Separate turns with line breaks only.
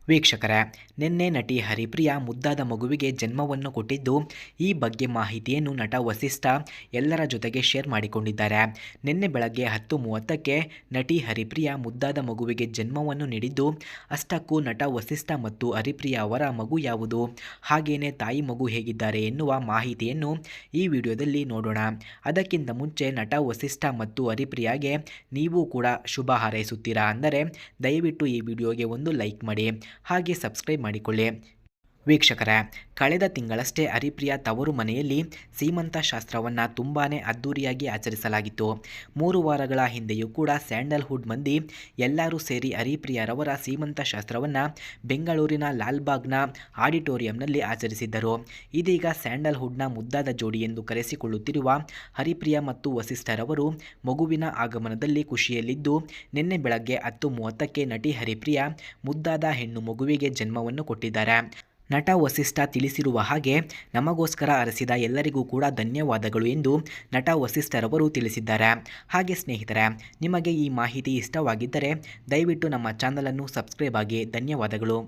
ವೀಕ್ಷಕರೇ, ನಿನ್ನೆ ನಟಿ ಹರಿಪ್ರಿಯಾ ಮುದ್ದಾದ ಮಗುವಿಗೆ ಜನ್ಮವನ್ನು ಕೊಟ್ಟಿದ್ದು, ಈ ಬಗ್ಗೆ ಮಾಹಿತಿಯನ್ನು ನಟ ವಸಿಷ್ಠ ಎಲ್ಲರ ಜೊತೆಗೆ ಶೇರ್ ಮಾಡಿಕೊಂಡಿದ್ದಾರೆ. ನಿನ್ನೆ ಬೆಳಗ್ಗೆ 10:30ಕ್ಕೆ ನಟಿ ಹರಿಪ್ರಿಯಾ ಮುದ್ದಾದ ಮಗುವಿಗೆ ಜನ್ಮವನ್ನು ನೀಡಿದ್ದು, ಅಷ್ಟಕ್ಕೂ ನಟ ವಸಿಷ್ಠ ಮತ್ತು ಹರಿಪ್ರಿಯಾ ಅವರ ಮಗು ಯಾವುದು, ಹಾಗೇನೇ ತಾಯಿ ಮಗು ಹೇಗಿದ್ದಾರೆ ಎನ್ನುವ ಮಾಹಿತಿಯನ್ನು ಈ ವಿಡಿಯೋದಲ್ಲಿ ನೋಡೋಣ. ಅದಕ್ಕಿಂತ ಮುಂಚೆ ನಟ ವಸಿಷ್ಠ ಮತ್ತು ಹರಿಪ್ರಿಯಾಗೆ ನೀವು ಕೂಡ ಶುಭ ಹಾರೈಸುತ್ತೀರಾ ಅಂದರೆ ದಯವಿಟ್ಟು ಈ ವಿಡಿಯೋಗೆ ಒಂದು ಲೈಕ್ ಮಾಡಿ, ಹಾಗೆ ಸಬ್ಸ್ಕ್ರೈಬ್ ಮಾಡಿಕೊಳ್ಳಿ. ವೀಕ್ಷಕರೇ, ಕಳೆದ ತಿಂಗಳಷ್ಟೇ ಹರಿಪ್ರಿಯಾ ತವರು ಮನೆಯಲ್ಲಿ ಸೀಮಂತ ಶಾಸ್ತ್ರವನ್ನು ತುಂಬಾ ಅದ್ದೂರಿಯಾಗಿ ಆಚರಿಸಲಾಗಿತ್ತು. 3 ವಾರಗಳ ಹಿಂದೆಯೂ ಕೂಡ ಸ್ಯಾಂಡಲ್ವುಡ್ ಮಂದಿ ಎಲ್ಲರೂ ಸೇರಿ ಹರಿಪ್ರಿಯಾರವರ ಸೀಮಂತ ಶಾಸ್ತ್ರವನ್ನು ಬೆಂಗಳೂರಿನ ಲಾಲ್ಬಾಗ್ನ ಆಡಿಟೋರಿಯಂನಲ್ಲಿ ಆಚರಿಸಿದ್ದರು. ಇದೀಗ ಸ್ಯಾಂಡಲ್ವುಡ್ನ ಮುದ್ದಾದ ಜೋಡಿ ಎಂದು ಕರೆಸಿಕೊಳ್ಳುತ್ತಿರುವ ಹರಿಪ್ರಿಯಾ ಮತ್ತು ವಸಿಷ್ಠರವರು ಮಗುವಿನ ಆಗಮನದಲ್ಲಿ ಖುಷಿಯಲ್ಲಿದ್ದು, ನಿನ್ನೆ ಬೆಳಗ್ಗೆ 10:30ಕ್ಕೆ ನಟಿ ಹರಿಪ್ರಿಯಾ ಮುದ್ದಾದ ಹೆಣ್ಣು ಮಗುವಿಗೆ ಜನ್ಮವನ್ನು ಕೊಟ್ಟಿದ್ದಾರೆ. ನಟ ವಸಿಷ್ಠ ತಿಳಿಸಿರುವ ಹಾಗೆ, ನಮಗೋಸ್ಕರ ಹರಸಿದ ಎಲ್ಲರಿಗೂ ಕೂಡ ಧನ್ಯವಾದಗಳು ಎಂದು ನಟ ವಸಿಷ್ಠರವರು ತಿಳಿಸಿದ್ದಾರೆ. ಹಾಗೆ ಸ್ನೇಹಿತರೆ, ನಿಮಗೆ ಈ ಮಾಹಿತಿ ಇಷ್ಟವಾಗಿದ್ದರೆ ದಯವಿಟ್ಟು ನಮ್ಮ ಚಾನಲನ್ನು ಸಬ್ಸ್ಕ್ರೈಬ್ ಆಗಿ. ಧನ್ಯವಾದಗಳು.